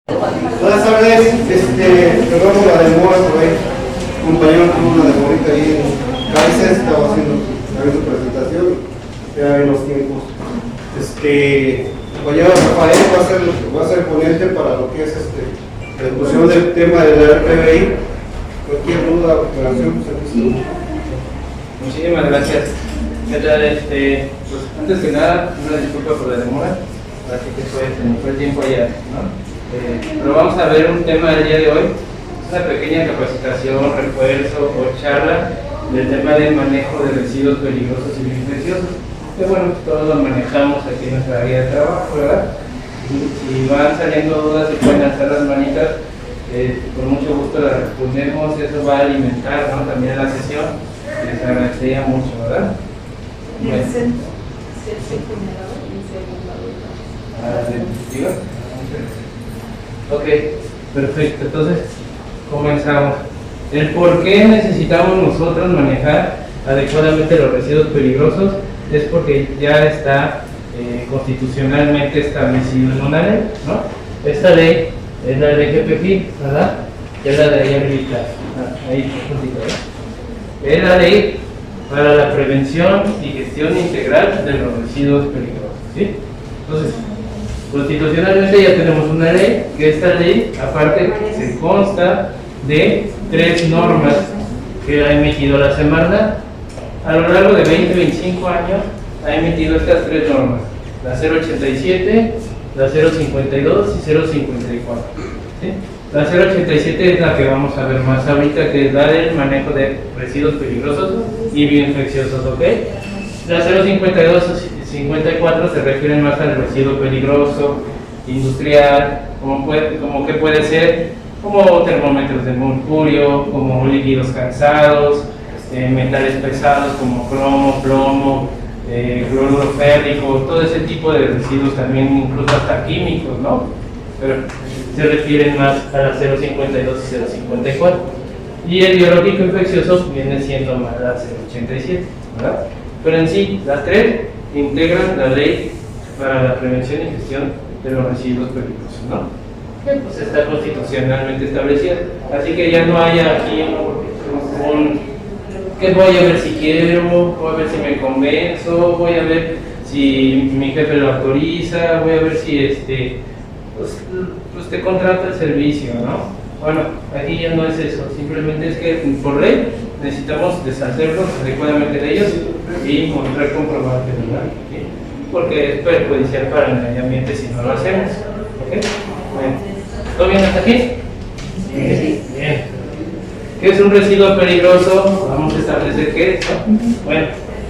Buenas tardes, perdón por la demora, por ahí, compañero tuvo una demorita ahí en Kaiser, estaba haciendo su presentación, ya en los tiempos. Compañero Rafael va a ser ponente para lo que es la discusión del tema de la RPBI. Cualquier duda o aclaración, pues aquí estoy. Muchísimas gracias. ¿Qué tal? Pues antes que nada, una disculpa por la demora, así que fue el tiempo ayer, ¿no? Pero vamos a ver un tema del día de hoy, es una pequeña capacitación, refuerzo o charla del tema del manejo de residuos peligrosos y infecciosos. Que bueno, todos lo manejamos aquí en nuestra área de trabajo, ¿verdad? Si van saliendo dudas y pueden alzar las manitas, con mucho gusto las respondemos. Eso va a alimentar, ¿no?, también la sesión. Les agradecería mucho, ¿verdad? ¿Y el centro? ¿Si el generador y el segundo? Ok, perfecto. Entonces, comenzamos. El por qué necesitamos nosotros manejar adecuadamente los residuos peligrosos es porque ya está constitucionalmente establecido en una ley, ¿no? Esta ley es la ley GPFI, ¿verdad? Ya la de ahí habilitada. Ahí, ¿verdad? Es la ley para la prevención y gestión integral de los residuos peligrosos, ¿sí? Entonces, constitucionalmente ya tenemos una ley, que esta ley aparte se consta de 3 normas que ha emitido la Semarnat. A lo largo de 20-25 años ha emitido estas 3 normas, la 087, la 052 y 054, ¿sí? La 087 es la que vamos a ver más ahorita, que es la del manejo de residuos peligrosos y bioinfecciosos, ¿ok? La 052 y 54 se refieren más al residuo peligroso, industrial, como que puede ser como termómetros de mercurio, como líquidos cansados, metales pesados como cromo, plomo, cloruro férrico, todo ese tipo de residuos, también incluso hasta químicos, ¿no? Pero se refieren más a la 052 y 054. Y el biológico infeccioso viene siendo más la 087, ¿verdad? Pero en sí, las 3 integran la ley para la prevención y gestión de los residuos peligrosos, ¿no? Que pues está constitucionalmente establecida. Así que ya no hay aquí que voy a ver si quiero, voy a ver si me convenzo, voy a ver si mi jefe lo autoriza, voy a ver si pues te contrata el servicio, ¿no? Bueno, aquí ya no es eso, simplemente es que por ley necesitamos deshacernos adecuadamente de ellos y mostrar comprobante, ¿verdad? ¿Sí? Porque es perjudicial para el medio ambiente si no lo hacemos. ¿Ok? Bueno, ¿todo bien hasta aquí? Sí. Bien. ¿Qué es un residuo peligroso? Vamos a establecer qué es, ¿no? Bueno,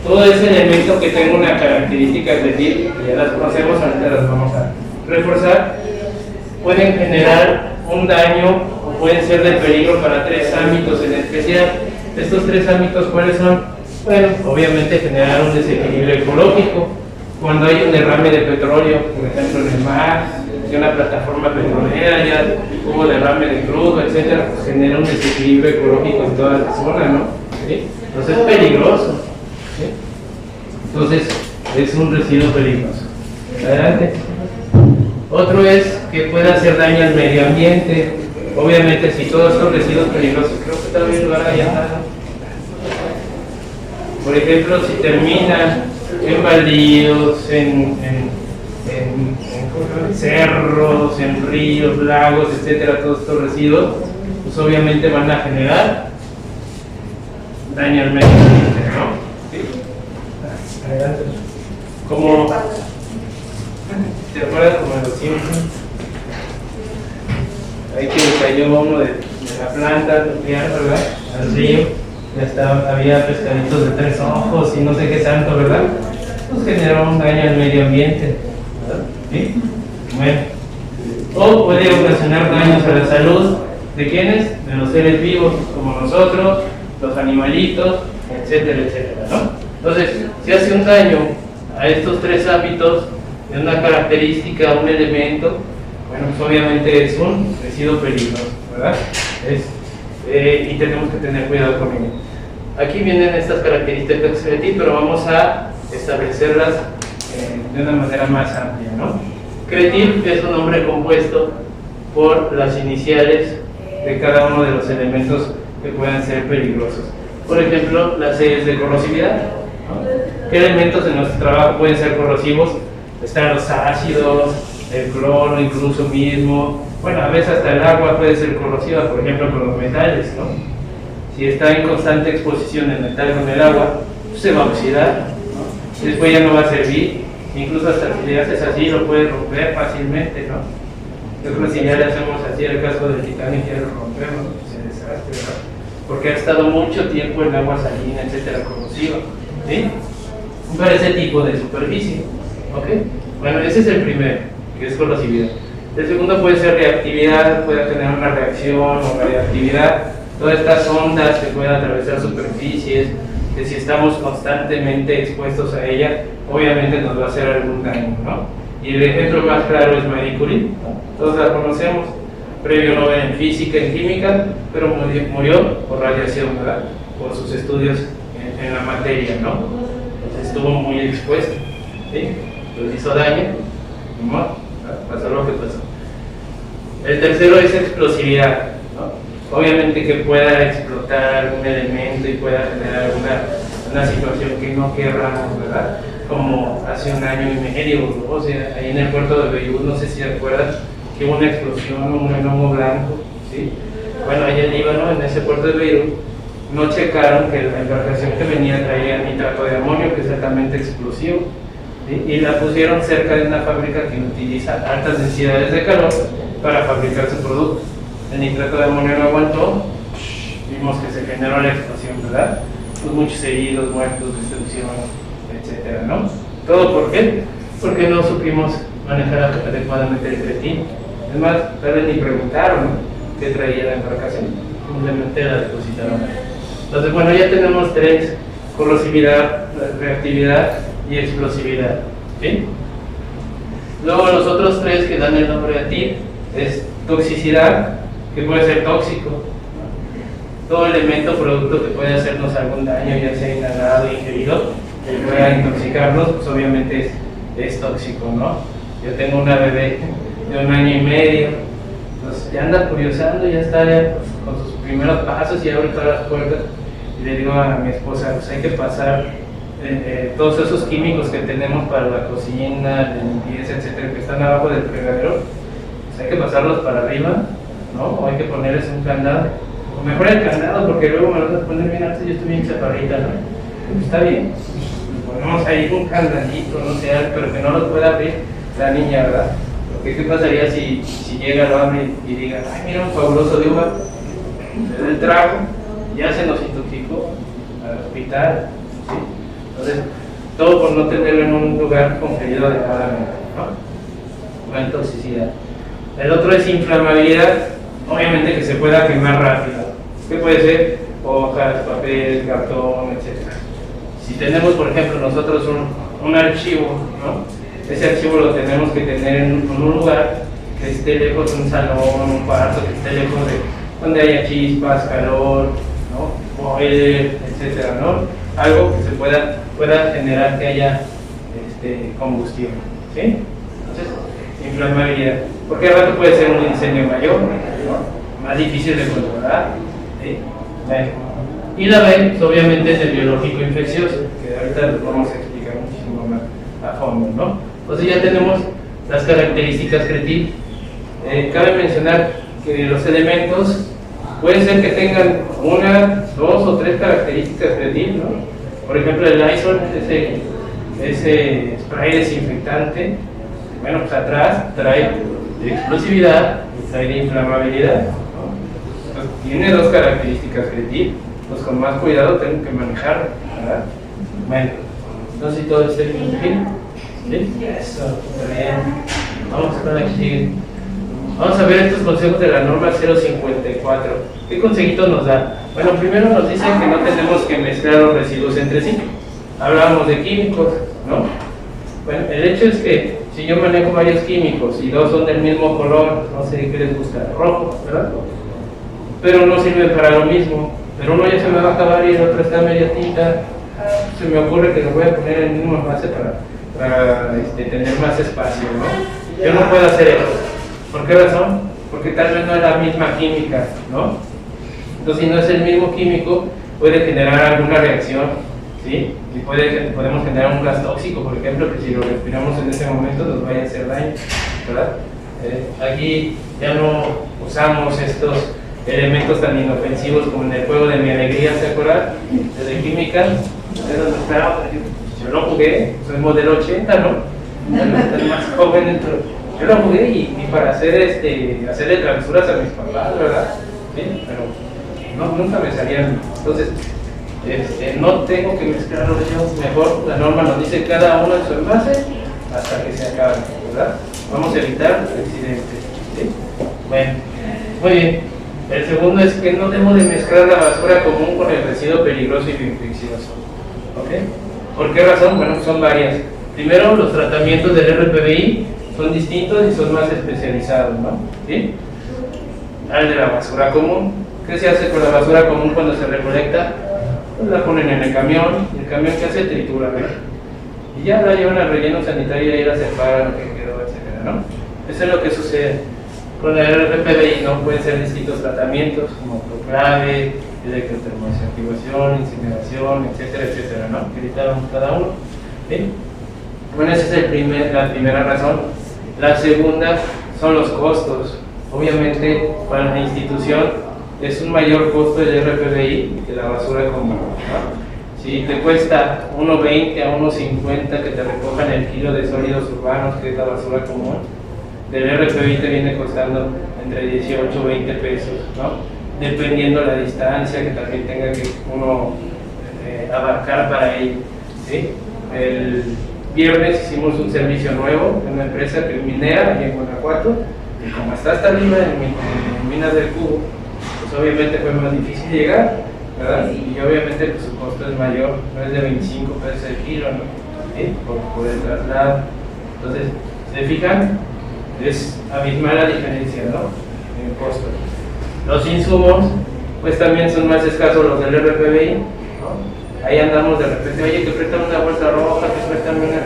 todo ese elemento que tenga una característica, es decir, que ya las conocemos, ahorita las vamos a reforzar, pueden generar un daño o pueden ser de peligro para 3 ámbitos en especial. Estos 3 ámbitos, ¿cuáles son? Bueno, obviamente generar un desequilibrio ecológico. Cuando hay un derrame de petróleo, por ejemplo en el mar, de una plataforma petrolera, ya hubo derrame de crudo, etcétera, pues genera un desequilibrio ecológico en toda la zona, ¿no? ¿Sí? Entonces es peligroso, ¿sí? Entonces es un residuo peligroso. Adelante. Otro es que pueda hacer daño al medio ambiente. Obviamente, si todos estos residuos peligrosos, creo que también lo hará ya, ¿no? Por ejemplo, si terminan en baldíos, en cerros, en ríos, lagos, etcétera, todos estos residuos, pues obviamente van a generar daño al medio ambiente, ¿no? ¿Sí? Adelante. Como ¿te acuerdas como de los Simpsons? Ahí que cayó uno de la planta nuclear, ¿verdad? Al río, había pescaditos de 3 ojos y no sé qué tanto, ¿verdad? Pues generó un daño al medio ambiente, ¿verdad? ¿Sí? Bueno. O puede ocasionar daños a la salud de quienes, de los seres vivos, como nosotros, los animalitos, etcétera, etcétera, ¿no? Entonces, si hace un daño a estos 3 ámbitos, de una característica, un elemento, bueno, pues obviamente es un residuo peligroso, ¿verdad? Y tenemos que tener cuidado con ello. Aquí vienen estas características CRETIL, pero vamos a establecerlas de una manera más amplia, ¿no? CRETIL es un nombre compuesto por las iniciales de cada uno de los elementos que puedan ser peligrosos. Por ejemplo, las series de corrosividad, ¿no? ¿Qué elementos en nuestro trabajo pueden ser corrosivos? Están los ácidos, el cloro incluso mismo, bueno, a veces hasta el agua puede ser corrosiva, por ejemplo con los metales, ¿no? Si está en constante exposición el metal con el agua, pues se va a oxidar, ¿no? Después ya no va a servir, incluso hasta si le haces así lo puedes romper fácilmente, ¿no? Yo creo que si ya le hacemos así el caso del titanio, ya lo rompemos, se desastre, ¿verdad? Porque ha estado mucho tiempo en agua salina, etcétera, corrosiva, ¿sí? Para ese tipo de superficie, ¿ok? Bueno, ese es el primero, que es corrosividad. El segundo puede ser reactividad, puede tener una reacción o reactividad, todas estas ondas que pueden atravesar superficies, que si estamos constantemente expuestos a ella, obviamente nos va a hacer algún daño, ¿no? Y el ejemplo más claro es Marie Curie, ¿no? Todos la conocemos, premio Nobel en física y química, pero murió por radiación, ¿verdad? Por sus estudios en la materia, ¿no? Entonces estuvo muy expuesto, ¿sí? Nos hizo daño, ¿no? Pasó lo que pasó. El tercero es explosividad, ¿no? Obviamente que pueda explotar un elemento y pueda generar una situación que no querramos, ¿verdad? Como hace un año y medio, ¿no? O sea, ahí en el puerto de Beirut, no sé si se acuerdan, que hubo una explosión, un gnomo blanco, ¿sí? Bueno, allá en Líbano, en ese puerto de Beirut, no checaron que la embarcación que venía traía nitrato de amonio, que es altamente explosivo, ¿sí? Y la pusieron cerca de una fábrica que utiliza altas densidades de calor para fabricar su producto. El nitrato de amonio no aguantó, vimos que se generó la explosión, ¿verdad? Pues muchos heridos, muertos, destrucción, etcétera, ¿no? ¿Todo por qué? Porque no supimos manejar adecuadamente el cretín. Es más, tal vez ni preguntaron, ¿no?, qué traía la embarcación, simplemente la depositaron. Entonces, bueno, ya tenemos tres: corrosividad, reactividad y explosividad, ¿sí? Luego los otros tres que dan el nombre a TIP es toxicidad, que puede ser tóxico, ¿no? Todo elemento o producto que puede hacernos algún daño, ya sea inhalado, ingerido, que pueda intoxicarnos, pues obviamente es tóxico, ¿no? Yo tengo una bebé de 1 año y medio, pues ya anda curiosando, ya está con sus primeros pasos y abre todas las puertas, y le digo a mi esposa, pues hay que pasar todos esos químicos que tenemos para la cocina, la limpieza, etcétera, que están abajo del fregadero, pues hay que pasarlos para arriba, ¿no? O hay que ponerles un candado, o mejor el candado, porque luego me lo vas a poner bien alto, yo estoy bien chaparrita, ¿no? Pues está bien, ponemos ahí un candadito, no sé, pero que no lo pueda abrir la niña, ¿verdad? Porque ¿qué pasaría si llega, lo abre y diga, ay, mira, un fabuloso de uva, le da el trago, ya se nos intoxicó al hospital, ¿sí? Entonces, todo por no tenerlo en un lugar conferido adecuadamente, ¿no? La toxicidad. El otro es inflamabilidad, obviamente que se pueda quemar rápido. ¿Qué puede ser? Hojas, papel, cartón, etc. Si tenemos, por ejemplo, nosotros un archivo, ¿no? Ese archivo lo tenemos que tener en un lugar que esté lejos de un salón, un cuarto, que esté lejos de donde haya chispas, calor, ¿no? Boiler, etcétera, ¿no? Algo que se pueda generar que haya combustión, ¿sí? Entonces, inflamabilidad. Porque al rato puede ser un incendio mayor, ¿no? Más difícil de controlar, ¿sí? Y la B, pues, obviamente, es el biológico infeccioso, que ahorita lo vamos a explicar muchísimo más a fondo, ¿no? Entonces ya tenemos las características CRETIL. Cabe mencionar que los elementos pueden ser que tengan 1, 2 o 3 características CRETIL, ¿no? Por ejemplo, el Lysol, ese spray desinfectante, bueno, pues atrás trae de explosividad y trae de inflamabilidad, ¿no? Pues tiene 2 características CRETIL, pues con más cuidado tengo que manejarlo, ¿verdad? Bueno, entonces si todo esté bien, ¿sí? Eso, está bien. Vamos con la que sigue. Vamos a ver estos consejos de la norma 054. ¿Qué consejitos nos da? Bueno, primero nos dice que no tenemos que mezclar los residuos entre sí. Hablábamos de químicos, ¿no? Bueno, el hecho es que si yo manejo varios químicos y 2 son del mismo color, no sé qué les gusta, rojo, ¿verdad? Pero no sirven para lo mismo. Pero uno ya se me va a acabar y el otro está media tinta. Se me ocurre que lo voy a poner en el mismo envase para tener más espacio, ¿no? Yo no puedo hacer eso. ¿Por qué razón? Porque porque tal vez no es la misma química, ¿no? Entonces, si no es el mismo químico, puede generar alguna reacción, ¿sí? Y podemos generar un gas tóxico, por ejemplo, que si lo respiramos en ese momento nos vaya a hacer daño, ¿verdad? Aquí ya no usamos estos elementos tan inofensivos como en el juego de Mi Alegría, ¿se acuerdan? De química, yo lo jugué, soy modelo 80, ¿no? El más joven, yo lo jugué y para hacerle travesuras a mis papás, ¿verdad? ¿Sí? Pero nunca me salían. Entonces, no tengo que mezclarlos yo, mejor la norma nos dice cada uno en su envase hasta que se acabe, ¿verdad? Vamos a evitar accidentes, ¿sí? Bueno, muy bien. El segundo es que no debo de mezclar la basura común con el residuo peligroso y infeccioso, ¿ok? ¿Por qué razón? Bueno, son varias. Primero, los tratamientos del RPBI son distintos y son más especializados, ¿no? ¿Sí? Al de la basura común. ¿Qué se hace con la basura común cuando se recolecta? Pues la ponen en el camión, y el camión que hace tritura, ¿verdad? Y ya la llevan al relleno sanitario y ahí la separan lo que quedó, etcétera, ¿no? Eso es lo que sucede. Con el RPBI, ¿no? Pueden ser distintos tratamientos como autoclave, electrotermoactivación, incineración, etcétera, etcétera, ¿no? Que ahorita vamos cada uno, ¿sí? Bueno, esa es la primera razón. La segunda son los costos. Obviamente, para la institución es un mayor costo el RPBI que la basura común, ¿no? Si te cuesta 1.20 a 1.50 que te recojan el kilo de sólidos urbanos, que es la basura común, del RPBI te viene costando entre 18 y 20 pesos, ¿no? Dependiendo la distancia que también tenga que uno abarcar para ello, ¿sí? El viernes hicimos un servicio nuevo de una empresa que es minera, aquí en Guanajuato, y como está hasta arriba en Minas del Cubo, pues obviamente fue más difícil llegar, ¿verdad? Y obviamente pues, su costo es mayor, no es de 25 pesos el kilo, ¿no? ¿Sí? Por el traslado. Entonces, ¿se fijan? Es abismal la diferencia, ¿no? En el costo. Los insumos, pues también son más escasos los del RPBI, ¿no? Ahí andamos de repente, oye, que prestan una bolsa roja, que prestan una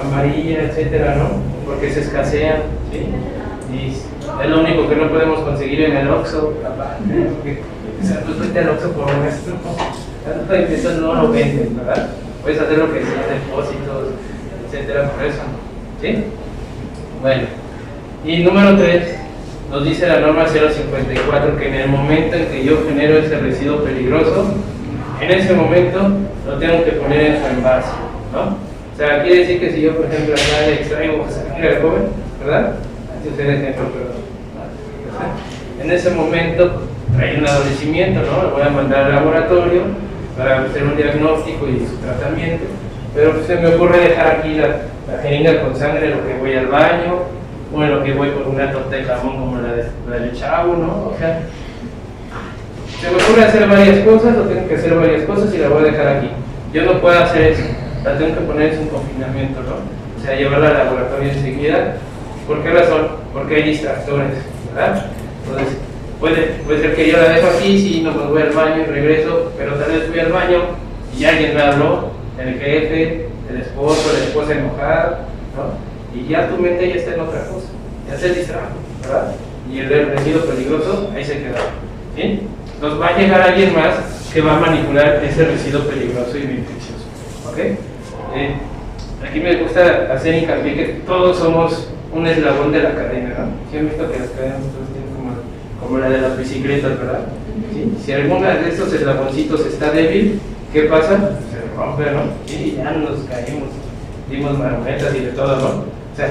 amarilla, etcétera, ¿no? Porque se escasean, ¿sí? Y es lo único que no podemos conseguir en el Oxxo, porque o sea, tú fuiste al Oxxo por nuestro, eso no lo venden, ¿verdad? Puedes hacer lo que sea, depósitos, etcétera, por eso, ¿sí? Bueno, y número 3, nos dice la norma 054 que en el momento en que yo genero ese residuo peligroso, en ese momento lo tengo que poner en su envase, ¿no? O sea, quiere decir que si yo, por ejemplo, acá le extraigo sangre al joven, ¿verdad? Así es el ejemplo, pero en ese momento hay un adolecimiento, ¿no? Lo voy a mandar al laboratorio para hacer un diagnóstico y su tratamiento, pero pues, se me ocurre dejar aquí la jeringa con sangre, lo que voy al baño, o en lo que voy por una torta de jamón como la del chavo, ¿no? O sea, se me ocurre hacer varias cosas, o tengo que hacer varias cosas y la voy a dejar aquí. Yo no puedo hacer eso, la tengo que poner en un confinamiento, ¿no? O sea, llevarla al laboratorio enseguida. ¿Por qué razón? Porque hay distractores, ¿verdad? Entonces, puede ser que yo la dejo aquí, si no me voy al baño y regreso, pero tal vez fui al baño y alguien me habló, el jefe, el esposo, la esposa enojada, ¿no? Y ya tu mente ya está en otra cosa, ya se distrajo, ¿verdad? Y el residuo peligroso ahí se quedó, ¿sí? Entonces va a llegar alguien más que va a manipular ese residuo peligroso y infeccioso, ¿ok? Aquí me gusta hacer hincapié que todos somos un eslabón de la cadena, ¿no? ¿Sí han visto que las cadenas todos tienen como la de las bicicletas, ¿verdad? ¿Sí? Si alguna de estos eslaboncitos está débil, ¿qué pasa? Se rompe, ¿no? Y ya nos caímos, dimos marometas y de todo, ¿no? O sea,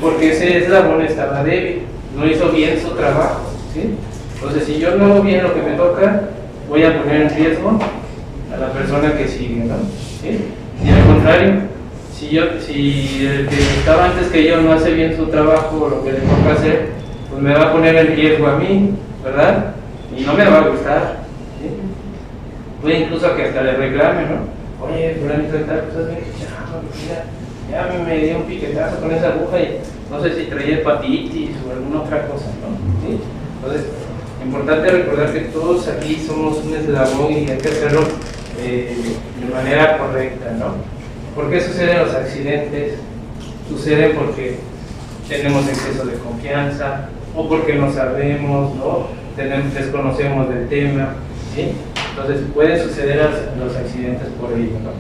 porque ese eslabón estaba débil, no hizo bien su trabajo, ¿sí? Entonces, si yo no hago bien lo que me toca, voy a poner en riesgo a la persona que sigue, ¿no? ¿Sí? Y al contrario, si el que estaba antes que yo no hace bien su trabajo o lo que le toca hacer, pues me va a poner en riesgo a mí, ¿verdad? Y no me va a gustar, ¿sí? Puede incluso que hasta le reclame, ¿no? Oye, fulanito de tal, pues has bien echado, mira. Ya me dio un piquetazo con esa aguja y no sé si traía hepatitis o alguna otra cosa, ¿no? ¿Sí? Entonces, importante recordar que todos aquí somos un eslabón y hay que hacerlo de manera correcta, ¿no? ¿Por qué suceden los accidentes? Suceden porque tenemos exceso de confianza, o porque no sabemos, ¿no? Desconocemos del tema, ¿sí? Entonces pueden suceder los accidentes por ello, ¿no?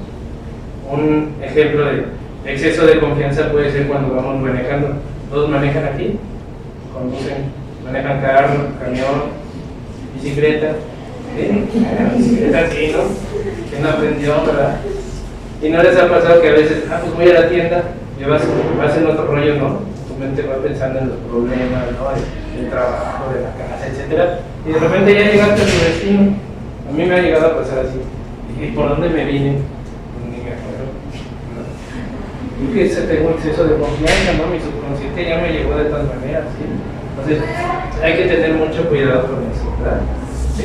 Un ejemplo de exceso de confianza puede ser cuando vamos manejando. Todos manejan aquí, conducen, manejan carro, camión, bicicleta, ¿sí? Bicicleta sí, ¿no? ¿Quién aprendió, verdad? Y no les ha pasado que a veces, pues voy a la tienda y vas en otro rollo, ¿no? Tu mente va pensando en los problemas, ¿no? Del trabajo, de la casa, etcétera, y de repente ya llegaste a tu destino. A mí me ha llegado a pasar así. ¿Y por dónde me vine? Pues ni me acuerdo, ¿no? Y que tengo exceso de confianza, ¿no? Mi subconsciente ya me llegó de todas maneras, ¿sí? Entonces, hay que tener mucho cuidado con eso, ¿verdad? Sí.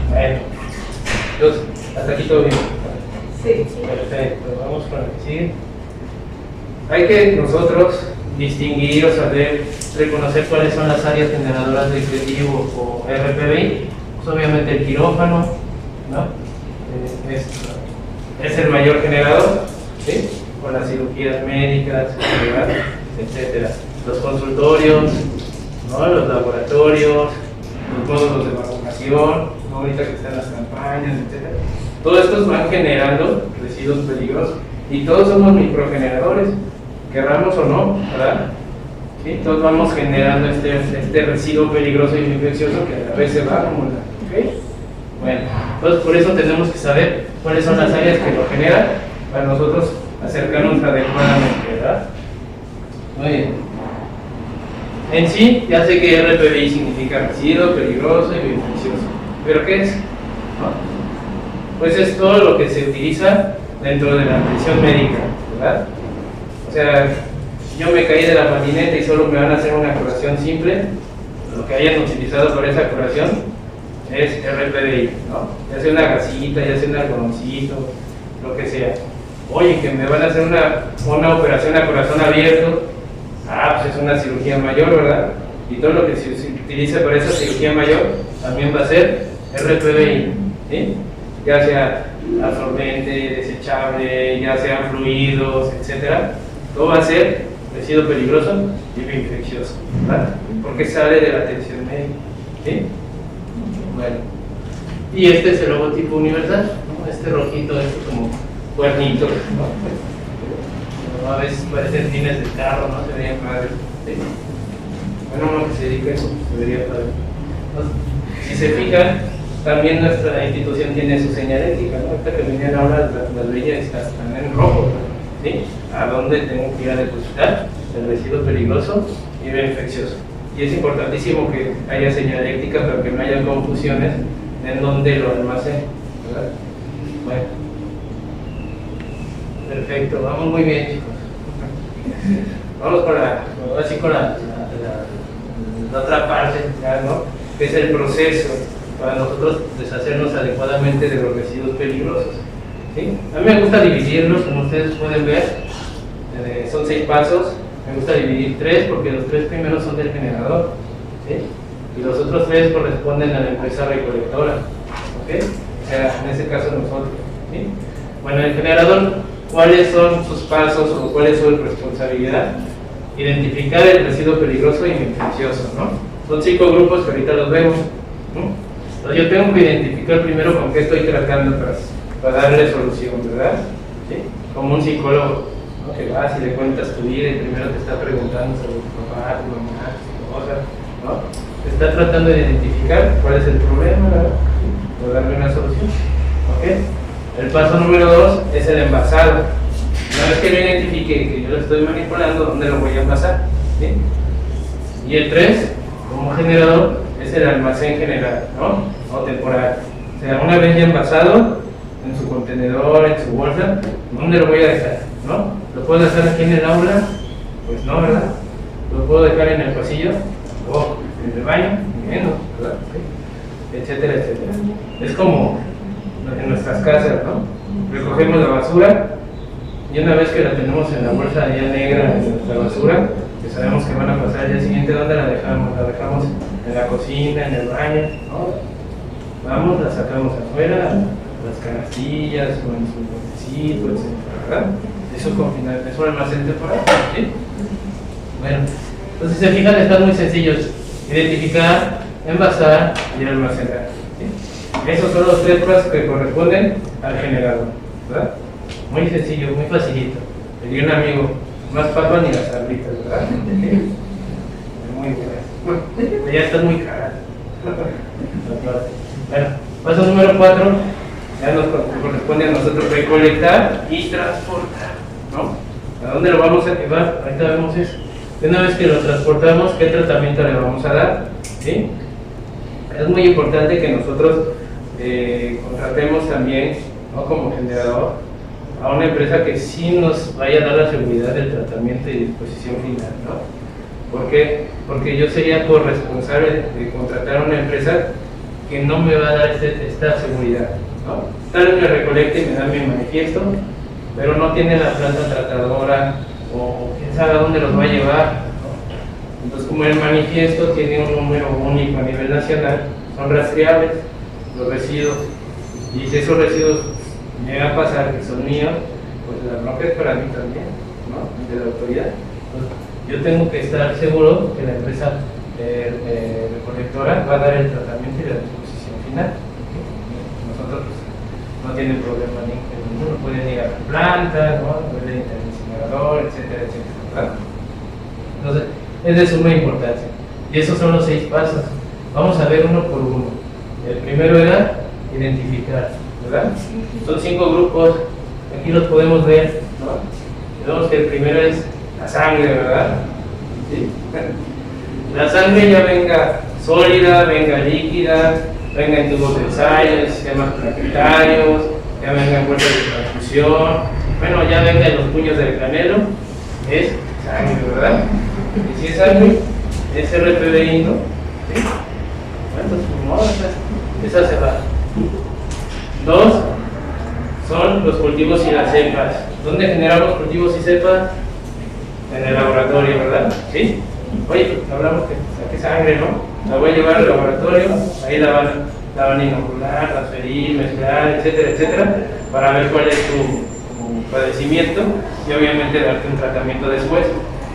Bueno, entonces, hasta aquí todo bien. Sí. Perfecto, vamos con el que sigue. Hay que nosotros distinguir o saber reconocer cuáles son las áreas generadoras de creativo o RPBI. Pues obviamente el quirófano, ¿no? Es el mayor generador, ¿sí? Con las cirugías médicas, ¿verdad? Etcétera. Los consultorios, ¿no? Los laboratorios, los módulos de vacunación, ¿no? Ahorita que están las campañas, etcétera. Todos estos van generando residuos peligrosos y todos somos microgeneradores, querramos o no, ¿verdad? ¿Sí? Todos vamos generando este residuo peligroso y infeccioso que a la vez se va acumulando. ¿Okay? Bueno, entonces por eso tenemos que saber cuáles son las áreas que lo generan para nosotros acercarnos adecuadamente, ¿verdad? Muy bien. En sí, ya sé que RPBI significa residuo peligroso y infeccioso. ¿Pero qué es? ¿No? Pues es todo lo que se utiliza dentro de la atención médica, ¿verdad? O sea, si yo me caí de la patineta y solo me van a hacer una curación simple, lo que hayan utilizado para esa curación es RPBI, ¿no? Ya sea una gasita, ya sea un algodoncito, lo que sea. Oye, que me van a hacer una operación a corazón abierto, pues es una cirugía mayor, ¿verdad? Y todo lo que se utilice para esa cirugía mayor también va a ser RPBI, ¿sí? Ya sea absorbente, desechable, ya sean fluidos, etcétera, todo va a ser residuo peligroso y infeccioso, ¿verdad? Porque sale de la atención médica, ¿sí? Bueno, y este es el logotipo universal, ¿no? Este rojito, como cuernitos, ¿no? A veces parecen fines del carro, ¿no? Se verían padres, ¿sí? Bueno, uno que se dedica a eso, se vería padre. Entonces, si se fijan, también nuestra institución tiene su señalética, ¿no? Ahorita que venían ahora las leyes están en rojo, ¿sí? ¿A dónde tengo que ir a depositar el residuo peligroso y el infeccioso? Y es importantísimo que haya señalética para que no haya confusiones en dónde lo almacén, ¿verdad? Bueno, perfecto, vamos muy bien, chicos. Vamos con la otra parte, ¿no? Que es el proceso para nosotros deshacernos adecuadamente de los residuos peligrosos, ¿sí? A mí me gusta dividirlos, como ustedes pueden ver, son 6 pasos. Me gusta dividir 3 porque los 3 primeros son del generador, ¿sí? Y los otros 3 corresponden a la empresa recolectora, ¿ok? O sea, en ese caso nosotros, ¿sí? Bueno, el generador, ¿cuáles son sus pasos o cuál es su responsabilidad? Identificar el residuo peligroso y infeccioso, ¿no? Son 5 grupos que ahorita los vemos, ¿no? Entonces yo tengo que identificar primero con qué estoy tratando para darle solución, ¿verdad? ¿Sí? Como un psicólogo, ¿no? Que vas y le cuentas tu vida y primero te está preguntando sobre tu papá, tu mamá, tu cosa, ¿no? Te está tratando de identificar cuál es el problema, ¿verdad? ¿Sí? Para darle una solución, ¿ok? El paso número 2 es el envasado. Una vez que lo identifique que yo lo estoy manipulando, ¿dónde lo voy a envasar? ¿Sí? Y el 3, como generador, es el almacén general, ¿no? O temporal. O sea, una vez ya envasado, en su contenedor, en su bolsa, ¿dónde lo voy a dejar? ¿No? ¿Lo puedo dejar aquí en el aula? Pues no, ¿verdad? ¿Lo puedo dejar en el pasillo? O en el baño, ¿verdad? ¿Sí? Etcétera, etcétera. Es como en nuestras casas, ¿no? Recogemos la basura y una vez que la tenemos en la bolsa ya negra en nuestra basura, que sabemos que van a pasar el día siguiente, ¿dónde la dejamos? La dejamos en la cocina, en el baño, ¿no? Vamos, la sacamos afuera, las canastillas o en su botecito, etc., ¿verdad? Eso es un almacén temporal, ¿sí? Bueno, entonces si se fijan, están muy sencillos. identificar, envasar y almacenar. ¿Sí? Esos son los 3 pasos que corresponden al generador, ¿verdad? Muy sencillo, muy facilito. Le di un amigo, más papas ni las sabritas, ¿verdad? Muy buenas. Ya están muy caras. Bueno, paso número 4, ya nos corresponde a nosotros recolectar y transportar, ¿no? ¿A dónde lo vamos a llevar? Ahorita vemos eso. De una vez que lo transportamos, ¿qué tratamiento le vamos a dar? ¿Sí? Es muy importante que nosotros contratemos también, ¿no?, como generador, a una empresa que sí nos vaya a dar la seguridad del tratamiento y disposición final, ¿no? ¿Por qué? Porque yo sería corresponsable de contratar a una empresa que no me va a dar esta seguridad, ¿no? Tal vez me recolecte y me da mi manifiesto, pero no tiene la planta tratadora o quién sabe a dónde los va a llevar, ¿no? Entonces, como el manifiesto tiene un número único a nivel nacional, son rastreables los residuos, y si esos residuos llega a pasar que son míos, pues la bronca es para mí también, ¿no?, de la autoridad. Entonces, yo tengo que estar seguro que la empresa recolectora va a dar el tratamiento y la disposición final. Nosotros pues, no tienen problema ninguno, pueden ir a la planta, ¿no?, pueden ir al incinerador, etcétera, etcétera, ¿verdad? Entonces, es de suma importancia. Y esos son los 6 pasos. Vamos a ver uno por uno. El primero era identificar, ¿verdad? Son 5 grupos, aquí los podemos ver, ¿no? Vemos que el primero es la sangre, ¿verdad? ¿Sí? La sangre ya venga sólida, venga líquida, venga en tubos de ensayo, sistemas plaquetarios, ya venga en puertas de transfusión, bueno, ya venga en los puños del canelo, es sangre, ¿verdad? Y si es sangre, es RPBI, ¿no? ¿Sí? ¿Cuántos pulmones? Esa se va. 2 son los cultivos y las cepas. ¿Dónde generamos cultivos y cepas? En el laboratorio, ¿verdad? ¿Sí? Oye, pues hablamos que saque sangre, ¿no? La voy a llevar al laboratorio, ahí la van a inocular, transferir, mezclar, etcétera, etcétera, para ver cuál es tu padecimiento y obviamente darte un tratamiento después.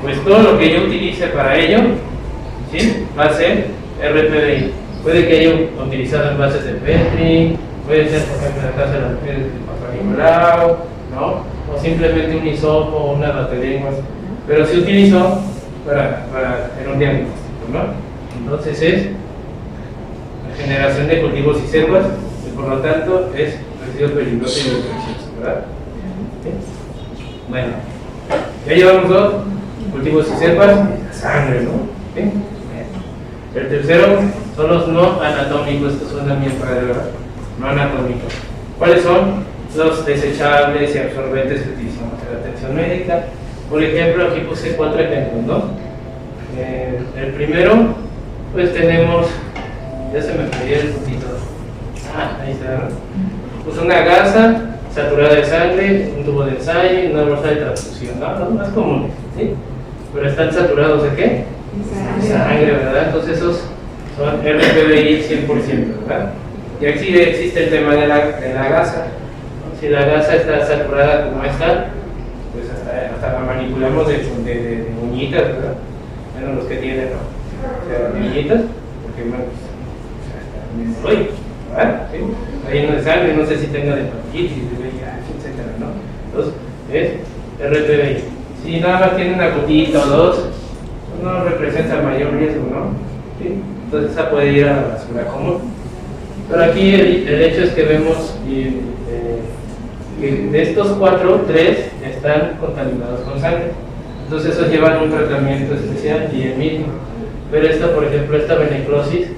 Pues todo lo que yo utilice para ello, ¿sí?, va a ser RPBI. Puede que haya utilizado envases de Petri, puede ser, por ejemplo, en la casa de las mujeres de Papá Nicolau, ¿no?, o simplemente un hisopo o una batelenguas, pero se utilizó para hacer un diagnóstico, ¿no? Entonces es la generación de cultivos y cepas, y por lo tanto es residuo peligroso y infeccioso, ¿verdad? ¿Sí? Bueno, ya llevamos 2, cultivos y cepas, sangre, ¿no? ¿Sí? El tercero son los no anatómicos, esto suena bien padre, ¿verdad? No anatómicos. ¿Cuáles son? Los desechables y absorbentes que utilizamos en la atención médica. Por ejemplo, aquí puse 4 ejemplos, ¿no? El primero, pues tenemos, ya se me perdió el puntito. Ahí está, ¿no? Pues una gasa saturada de sangre, un tubo de ensayo y una bolsa de transfusión, ¿no? Los más comunes, ¿sí? Pero están saturados ¿de qué? Sangre, ¿verdad? Entonces esos son RPBI 100%, ¿verdad? Y aquí existe el tema de la gasa, ¿no? Si la gasa está saturada como esta, pues hasta la manipulamos de uñitas, ¿verdad? Bueno, los que tienen, ¿no? O sea, de uñitas, porque bueno, pues, hasta ¿verdad? ¿Sí? Ahí no es sangre, no sé si tenga de hepatitis, de VIH, etcétera, ¿no? Entonces, es RPBI. Si nada más tiene una gotita o 2, no representa mayor riesgo, ¿no? ¿Sí? Entonces esa puede ir a la basura común. Pero aquí el hecho es que vemos que de estos 4, 3 están contaminados con sangre. Entonces esos llevan un tratamiento especial y el mismo. Pero esta, por ejemplo, esta veneclosis,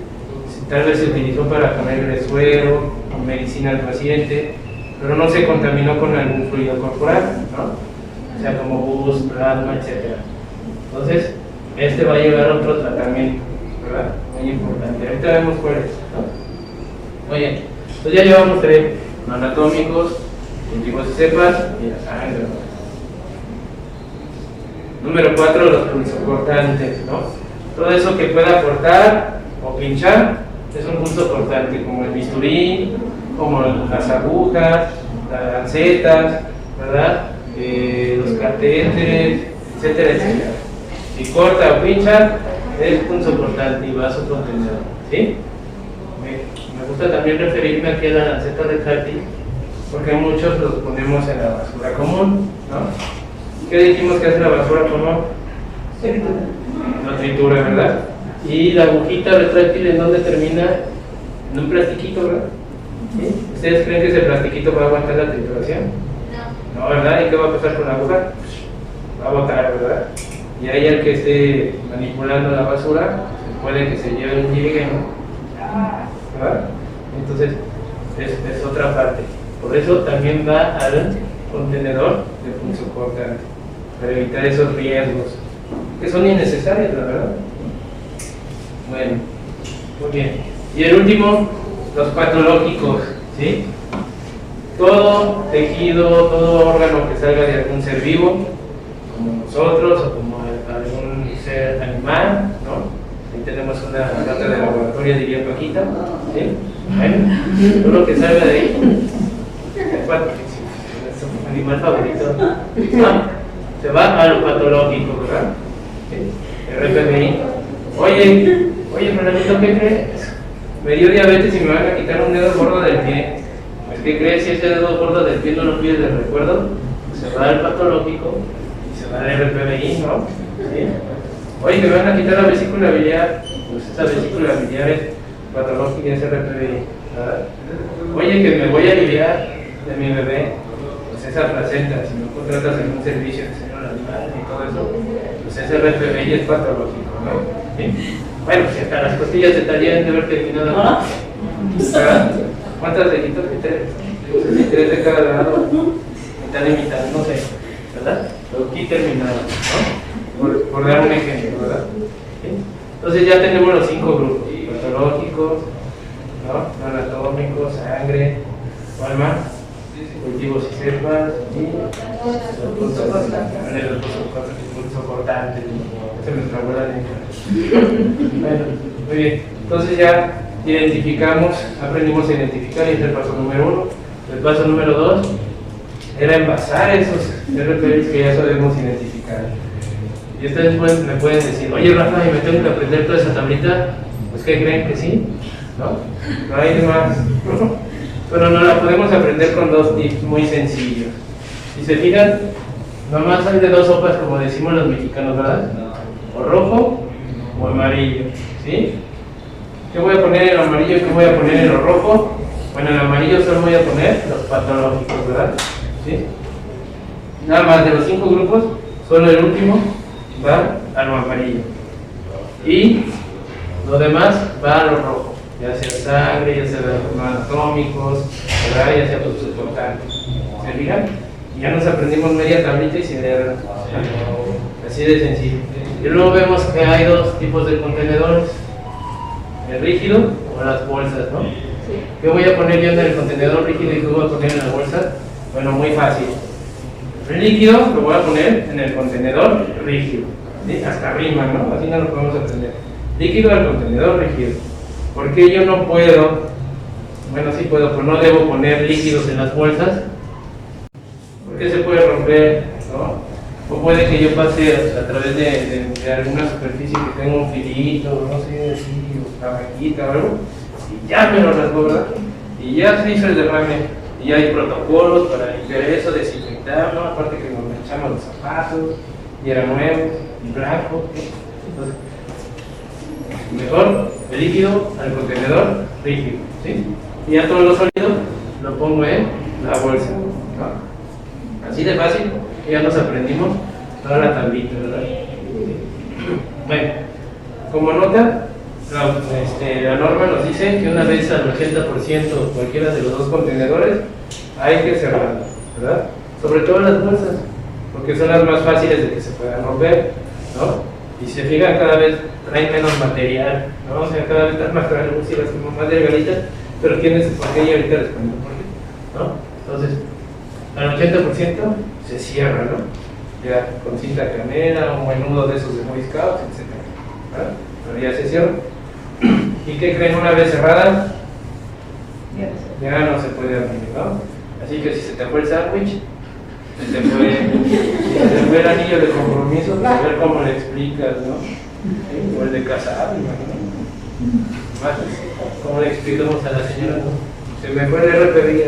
tal vez se utilizó para ponerle suero o medicina al paciente, pero no se contaminó con algún fluido corporal, ¿no? O sea, como pus, plasma, etc. Entonces, este va a llevar otro tratamiento, ¿verdad? Muy importante. Ahorita vemos cuál es, ¿no? Muy bien. Entonces ya llevamos 3, no anatómicos, cultivos y cepas y la sangre, ¿no? Número 4, los punzocortantes, ¿no? Todo eso que pueda cortar o pinchar es un punzo cortante, como el bisturí, como las agujas, las lancetas, ¿verdad? Los catéteres, etcétera, etcétera. Si corta o pincha, es punzocortante y vaso contenedor, ¿sí? Me gusta también referirme aquí a la lanceta de Cartier, porque muchos los ponemos en la basura común, ¿no? ¿Qué dijimos que hace la basura común? La tritura, ¿verdad? Y la agujita retráctil, ¿en dónde termina? En un plastiquito, ¿verdad? ¿Sí? ¿Ustedes creen que ese plastiquito va a aguantar la trituración? No, ¿verdad? ¿Y qué va a pasar con la aguja? Va a botar, ¿verdad? Y ahí el que esté manipulando la basura, puede que se lleve un llegue, ¿no? ¿Verdad? Entonces, es otra parte. Por eso también va al contenedor de punzocortante, para evitar esos riesgos, que son innecesarios, la verdad. Bueno, muy bien. Y el último, los patológicos, ¿sí? Todo tejido, todo órgano que salga de algún ser vivo, como nosotros o como algún ser animal, ¿no? Ahí tenemos una nota de laboratorio, diría Paquita, ¿sí? Bueno, todo lo que salga de ahí, es su animal favorito, se va a lo patológico, ¿verdad? ¿Sí? RPBI. Oye, Fernandito, ¿qué crees? Me dio diabetes y me van a quitar un dedo gordo del pie. Pues, ¿qué crees? Si ese dedo gordo del pie no lo pides de recuerdo, se va al patológico y se va al RPBI, ¿no? ¿Sí? Oye, que me van a quitar la vesícula biliar, pues esa vesícula biliar es patológica y es RPBI, ¿verdad? Oye, que me voy a aliviar de mi bebé, pues esa placenta, si no contratas en un servicio de señor animal y todo eso, pues ese RPBI es patológico, ¿no? ¿Sí? Bueno, si hasta las costillas se estarían de haber terminado, ¿verdad? ¿Cuántas deditos que tres de cada lado? Mitad y mitad, no sé, ¿verdad? Pero aquí terminaron, ¿no? Por dar un ejemplo, ¿verdad? ¿Sí? Entonces ya tenemos los 5 grupos: patológicos, ¿no? Anatómicos, sangre, alma, cultivos y cepas, y los punzocortantes. Se me trabó la lengua. Bueno, muy bien. Entonces ya identificamos, aprendimos a identificar, y es el paso número 1. El paso número 2 era envasar esos RPBs que ya sabemos identificar. Y ustedes me pueden decir, oye Rafa, ¿y me tengo que aprender toda esa tablita? Pues ¿qué creen que sí? ¿No? No hay más. Pero no la podemos aprender con 2 tips muy sencillos. Si se fijan, nomás hay de 2 sopas, como decimos los mexicanos, ¿verdad? O rojo o amarillo, ¿sí? ¿Qué voy a poner en el amarillo y qué voy a poner en lo rojo? Bueno, en el amarillo solo voy a poner los patológicos, ¿verdad? ¿Sí? Nada más de los 5 grupos, solo el último va a lo amarillo. Y lo demás va a lo rojo, ya sea sangre, ya sea anatómicos, ¿verdad? Ya sea punzocortantes. ¿Se fijan? Y ya nos aprendimos media tablita y sin leerla. Así de sencillo. Y luego vemos que hay 2 tipos de contenedores: el rígido o las bolsas, ¿no? Sí. ¿Qué voy a poner yo en el contenedor rígido y qué voy a poner en la bolsa? Bueno, muy fácil. El líquido lo voy a poner en el contenedor rígido, ¿sí? Hasta rima, ¿no? Así no lo podemos aprender. Líquido al contenedor rígido. ¿Por qué yo no puedo? Bueno, sí puedo, pero no debo poner líquidos en las bolsas, porque se puede romper, ¿no? O puede que yo pase a través de alguna superficie que tenga un filito, no sé, así, una manguita o algo, y ya me lo rasgó, ¿verdad? Y ya se hizo el derrame, y ya hay protocolos para limpiar eso, desinfectar, ¿no? Aparte que nos echamos los zapatos, y era nuevo, y blanco. Entonces, mejor el líquido al contenedor rígido, ¿sí? Y ya todo lo sólido lo pongo en la bolsa, ¿no? Así de fácil. Ya nos aprendimos toda la tablita, ¿verdad? Bueno, como nota, la norma nos dice que una vez al 80% cualquiera de los 2 contenedores hay que cerrarlo, ¿verdad? Sobre todo las bolsas, porque son las más fáciles de que se puedan romper, ¿no? Y si se fijan, cada vez traen menos material, ¿no? O sea, cada vez están más translúcidas, como más delgaditas, pero tienen su porqué y ahorita les cuento por qué, ¿no? Entonces, al 80% se cierra, ¿no? Ya con cinta canera, un buen nudo de esos de Boy Scouts, etc. ¿Verdad? Pero ya se cierra. ¿Y qué creen? Una vez cerrada, ya no se puede abrir, ¿no? Así que si se te fue el sándwich, se te fue el anillo de compromiso, a ver cómo le explicas, ¿no? ¿Sí? O el de casado, imagínate. ¿Cómo le explicamos a la señora? Se me fue el RPV,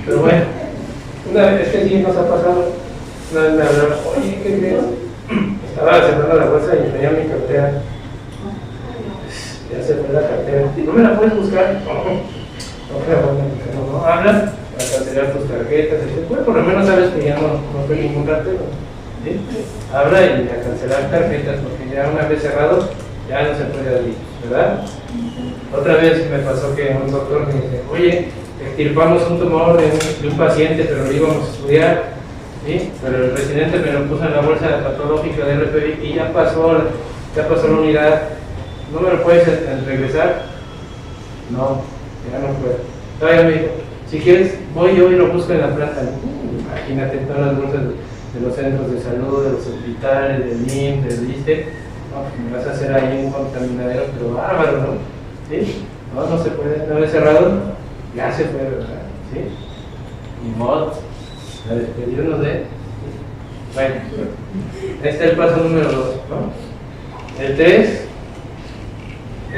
pero bueno, una vez que sí nos ha pasado, una vez me hablaron, oye, ¿qué crees? Estaba cerrando la bolsa y tenía mi cartera. Ya se fue la cartera. ¿No me la puedes buscar? No me la puedes buscar. No, habla para cancelar tus tarjetas. Bueno, por lo menos sabes que ya no fue ningún ratero. ¿Sí? Habla y a cancelar tarjetas, porque ya una vez cerrado, ya no se puede abrir, ¿verdad? Otra vez me pasó que un doctor me dice, oye, extirpamos un tumor de un paciente, pero lo íbamos a estudiar, ¿sí? Pero el residente me lo puso en la bolsa patológica de RPV y ya pasó la unidad. ¿No me lo puedes regresar? No, ya no puedo. Todavía me dijo, si quieres, voy yo y lo busco en la planta. Imagínate todas las bolsas de los centros de salud, de los hospitales, del IMSS, del ISSSTE. No, pues me vas a hacer ahí un contaminadero, pero bárbaro, ¿no? ¿Sí? No se puede. Una vez cerrado, ya se puede, ¿verdad? ¿Sí? Ni modo. A despedirnos de. Bueno, este es el paso número 2, ¿no? El 3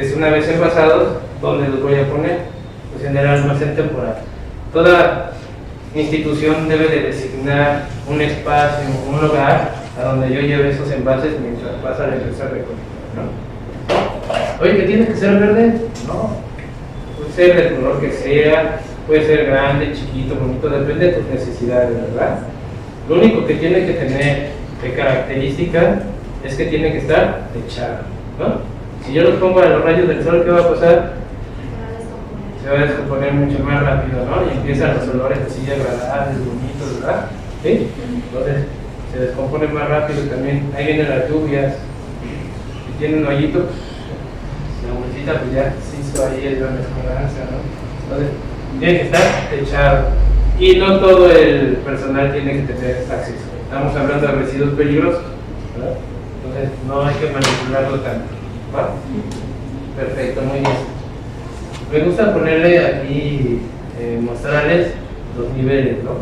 es una vez envasados, ¿dónde los voy a poner? Pues en el almacén temporal. Toda institución debe de designar un espacio, un lugar a donde yo lleve esos envases mientras pasa la empresa recolectora, ¿no? Oye, ¿que tiene que ser verde? No, puede ser del color que sea, puede ser grande, chiquito, bonito, depende de tus necesidades, ¿verdad? Lo único que tiene que tener de característica es que tiene que estar techado, ¿no? Si yo los pongo a los rayos del sol, ¿qué va a pasar? Se va a descomponer mucho más rápido, ¿no? Y empiezan los olores así agradables, bonitos, ¿verdad? ¿Sí? Entonces se descompone más rápido también. Ahí vienen las lluvias. Si tiene un hoyito, la bolsita pues ya se hizo ahí, es una mezcolanza, ¿no? Entonces tiene que estar techado. Y no todo el personal tiene que tener acceso. Estamos hablando de residuos peligrosos, ¿verdad? Entonces no hay que manipularlo tanto, ¿va? Perfecto, muy bien. Me gusta ponerle aquí, mostrarles los niveles, ¿no?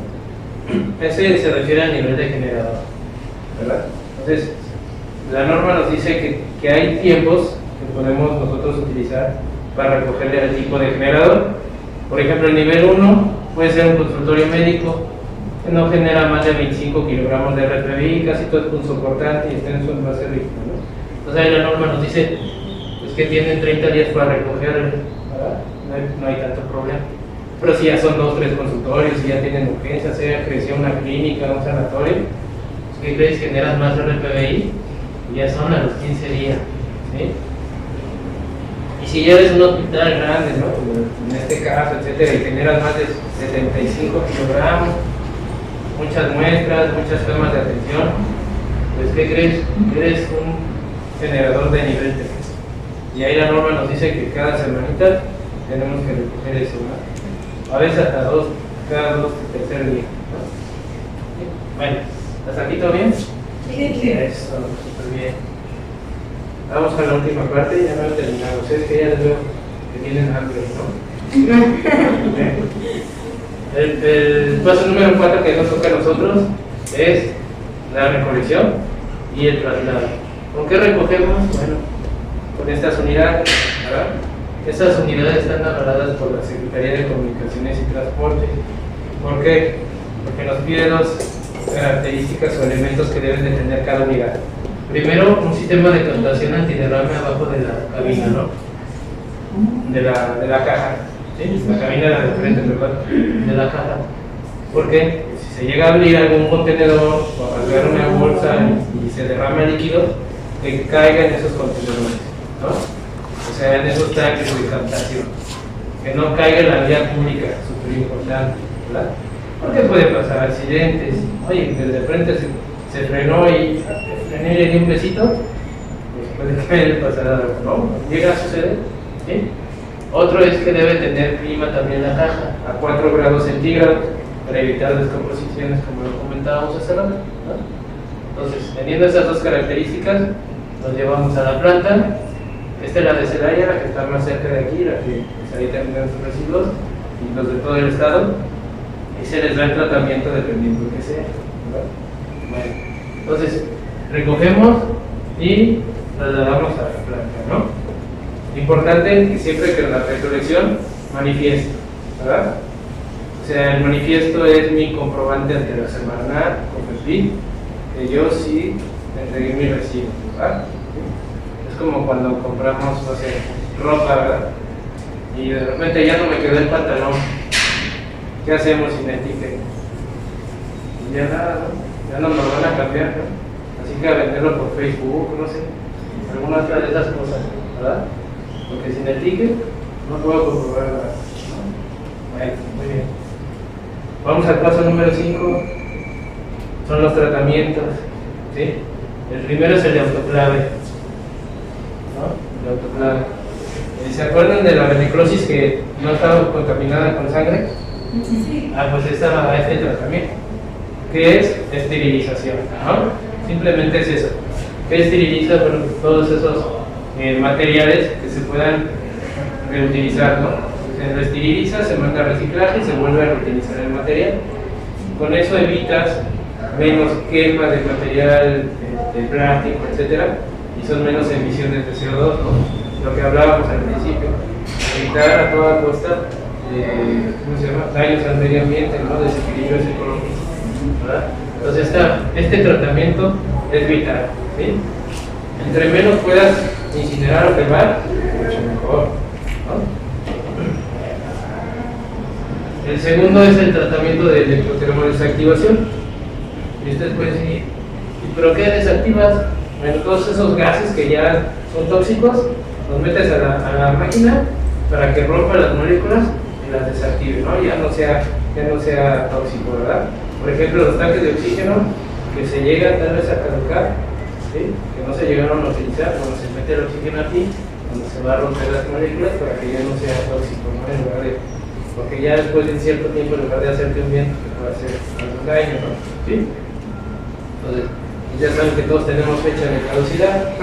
Ese se refiere al nivel de generador, ¿verdad? Entonces, la norma nos dice que hay tiempos que podemos nosotros utilizar para recogerle el tipo de generador. Por ejemplo, el nivel 1 puede ser un consultorio médico que no genera más de 25 kilogramos de RPV, casi todo es punzocortante y está en su envase rígido, ¿no? Entonces, ahí la norma nos dice pues, que tienen 30 días para recoger. No hay tanto problema. Pero si ya son 2 o 3 consultorios, si ya tienen urgencias, ya creció una clínica, un sanatorio, pues, ¿qué crees? Generas más RPVI y ya son a los 15 días, ¿sí? Y si ya eres un hospital grande, ¿no? Como en este caso, etcétera, y generas más de 75 kilogramos, muchas muestras, muchas camas de atención, pues ¿qué crees? Eres un generador de nivel 3. Y ahí la norma nos dice que cada semanita tenemos que recoger eso, ¿no? A veces hasta cada 2 tercer día, ¿no? Bueno, ¿hasta aquí todo bien? Sí. Eso, súper bien. Vamos a la última parte, ya no he terminado. Ustedes que ya les veo que tienen hambre, ¿no? El paso número 4 que nos toca a nosotros es la recolección y el traslado. ¿Con qué recogemos? Bueno, con estas unidades, ¿verdad? Estas unidades están avaladas por la Secretaría de Comunicaciones y Transporte. ¿Por qué? Porque nos pide 2 características o elementos que deben de tener cada unidad. Primero, un sistema de captación antiderrame abajo de la cabina, ¿no? De la caja, ¿sí? La cabina era de frente, ¿verdad? De la caja. ¿Por qué? Si se llega a abrir algún contenedor o a rasgar una bolsa y se derrama líquido, que caiga en esos contenedores, ¿no? O sea, en esos tanques de captación. Que no caiga en la vía pública, súper importante, ¿verdad? Porque puede pasar accidentes. Oye, desde frente se frenó y frené y le di un besito, pues puede pasar algo, ¿no? Llega a suceder, ¿sí? Otro es que debe tener clima también la caja, a 4 grados centígrados, para evitar descomposiciones, como lo comentábamos hace rato, ¿no? Entonces, teniendo esas 2 características, nos llevamos a la planta. Esta es la de Celaya, la que está más cerca de aquí, la que pues, ahí terminan sus residuos, y los de todo el estado, y se les da el tratamiento dependiendo de que sea, ¿verdad? Bueno, Entonces, recogemos y trasladamos a la planta, ¿no? Importante que siempre que la recolección manifiesto, ¿verdad? O sea, el manifiesto es mi comprobante ante la Semarnat, Cofepris, que yo sí entregué mi recibo, ¿verdad? Es como cuando compramos, no sé, ropa, ¿verdad? Y de repente ya no me quedó el pantalón. ¿Qué hacemos sin etiqueta? Ya nada, ¿no? Ya no nos van a cambiar, ¿no? Así que a venderlo por Facebook, no sé, alguna otra de esas cosas, ¿verdad? Porque sin el ticket no puedo comprobar nada, ¿no? Bueno, muy bien. Vamos al paso número 5, son los tratamientos, ¿sí? El primero es el de autoclave, ¿no? El autoclave. ¿Se acuerdan de la veneclosis que no estaba contaminada con sangre? Sí. Ah, pues esta este tratamiento, que es esterilización, ¿no? Simplemente es eso. ¿Qué esteriliza? Bueno, todos esos materiales que se puedan reutilizar, ¿no? Se lo esteriliza, se manda a reciclaje y se vuelve a reutilizar el material. Con eso evitas menos quema de material, de plástico, etcétera, y son menos emisiones de CO2, ¿no? Lo que hablábamos al principio, evitar a toda costa ¿cómo se llama? Daños al medio ambiente, ¿no? Desequilibrios ecológicos, ¿verdad? Entonces este tratamiento es vital, ¿sí? Entre menos puedas incinerar o quemar, mucho mejor, ¿no? El segundo es el tratamiento de electrotermodesactivación. Y ustedes pueden decir, ¿pero qué desactivas? Bueno, todos esos gases que ya son tóxicos, los metes a la máquina para que rompa las moléculas y las desactive, ¿no? Ya no sea tóxico, ¿verdad? Por ejemplo, los tanques de oxígeno que se llegan tal vez a caducar, ¿sí? Que no se llegaron a utilizar, cuando se mete el oxígeno aquí, cuando se va a romper las moléculas para que ya no sea tóxico, ¿no? En lugar de, porque ya después de un cierto tiempo, en lugar de hacerte un bien, te puede hacer algún daño, ¿no? ¿Sí? Entonces, ya saben que todos tenemos fecha de caducidad.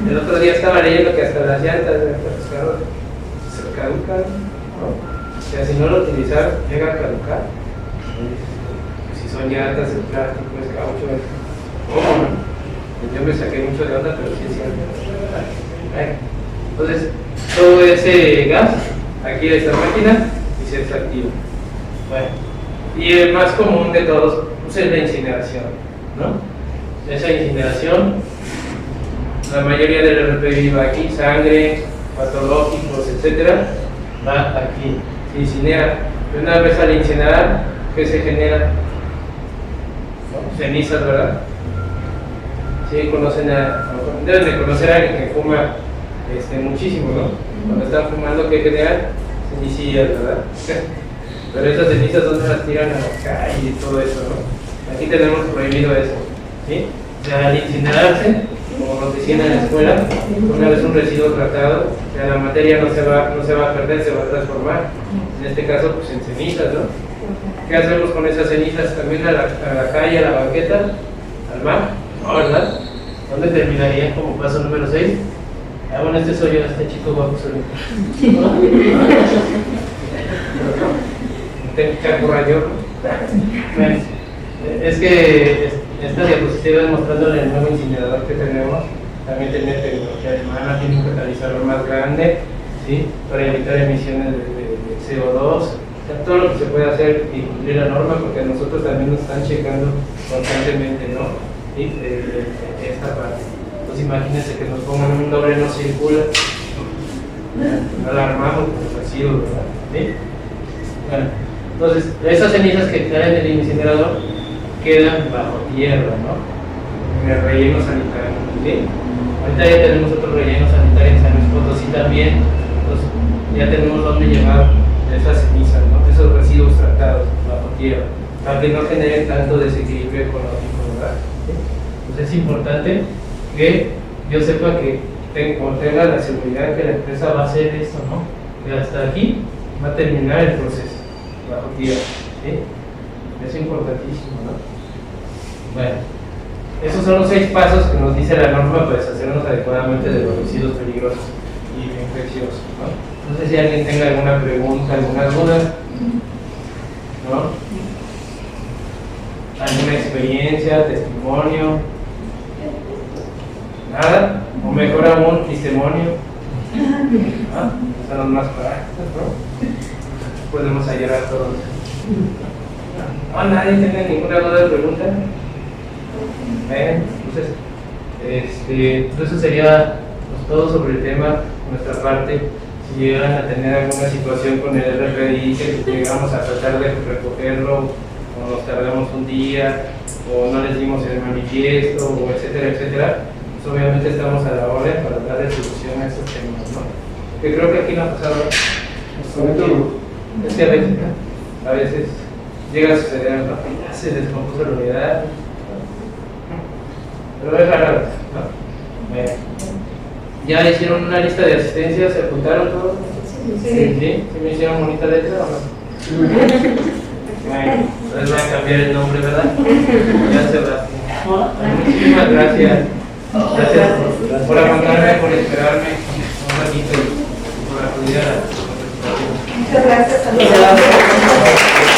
El otro día estaba leyendo que hasta las llantas de los carros se caducan, ¿no? O sea, si no lo utilizar, llega a caducar. Si son llantas, el plástico, el caucho, ¿cómo no? Yo me saqué mucho de onda, pero sí es cierto. Entonces, todo ese gas, aquí a esta máquina, y se desactiva. Bueno, y el más común de todos pues, es la incineración, ¿no? Esa incineración, la mayoría del RPI va aquí, sangre, patológicos, etcétera, va aquí, se incinera. Y una vez al incinerar, ¿qué se genera? ¿No? Cenizas, ¿verdad? Sí, deben de conocer a alguien que fuma muchísimo, ¿no? Cuando están fumando, ¿qué generan? Cenicillas, ¿verdad? Pero esas cenizas, ¿dónde las tiran? A la calle y todo eso, ¿no? Aquí tenemos prohibido eso, ¿sí? O sea, al incinerarse, como nos decían en la escuela, una vez un residuo tratado, o sea, la materia no se va a perder, se va a transformar. En este caso, pues en cenizas, ¿no? ¿Qué hacemos con esas cenizas? ¿También a la calle, a la banqueta, al mar? No, ¿verdad? ¿Dónde terminaría como paso número 6? Ah, bueno, este soy yo, este chico guapo soy yo. ¿No? Tengo que acurrar yo. Bueno, es que esta diapositiva es mostrándole el nuevo incinerador que tenemos. También tiene tecnología alemana, tiene un catalizador más grande, ¿sí? Para evitar emisiones de CO2. O sea, todo lo que se puede hacer y cumplir la norma, porque nosotros también nos están checando constantemente, ¿no? ¿Sí? Esta parte. Entonces imagínense que nos pongan un doble no circula, no alarmamos con los residuos, ¿verdad? ¿Sí? Bueno, entonces esas cenizas que salen del incinerador quedan bajo tierra, ¿no? En el relleno sanitario, ¿sí? Ahorita ya tenemos otro relleno sanitario en San Luis Potosí también, entonces ya tenemos donde llevar esas cenizas, ¿no? Esos residuos tratados bajo tierra, para que no generen tanto desequilibrio ecológico, ¿verdad? ¿Sí? Entonces es importante que yo sepa que tenga la seguridad que la empresa va a hacer esto, ¿no? Que hasta aquí va a terminar el proceso bajo tierra, ¿sí? Es importantísimo, ¿no? Bueno, esos son los 6 pasos que nos dice la norma para deshacernos adecuadamente de los residuos peligrosos y infecciosos, ¿no? No sé si alguien tenga alguna pregunta, alguna duda, ¿no? ¿Alguna experiencia, testimonio? ¿Nada? O mejor aún, testimonio. ¿Ah? Son los más prácticos, ¿no? Podemos ayudar a todos. ¿No? ¿Nadie tiene ninguna duda o pregunta? Entonces, eso sería pues, todo sobre el tema, nuestra parte. Si llegan a tener alguna situación con el RFI, que llegamos a tratar de recogerlo, o nos tardamos un día, o no les dimos el manifiesto, o etcétera, etcétera, pues obviamente estamos a la orden para darle solución a esos temas, ¿no? Que creo que aquí no ha pasado. Es que a veces llega a suceder, ¿no? Ya se descompuso la unidad. Pero es raro, ¿no? Bueno. ¿Ya hicieron una lista de asistencia? ¿Se apuntaron todos? Sí. ¿Sí me hicieron bonita letra o no? Bueno, entonces voy a cambiar el nombre, ¿verdad? Ya Sebastián. Muchísimas gracias. Gracias por aguantarme, por esperarme un ratito y por acudir a la presentación. Muchas gracias a todos.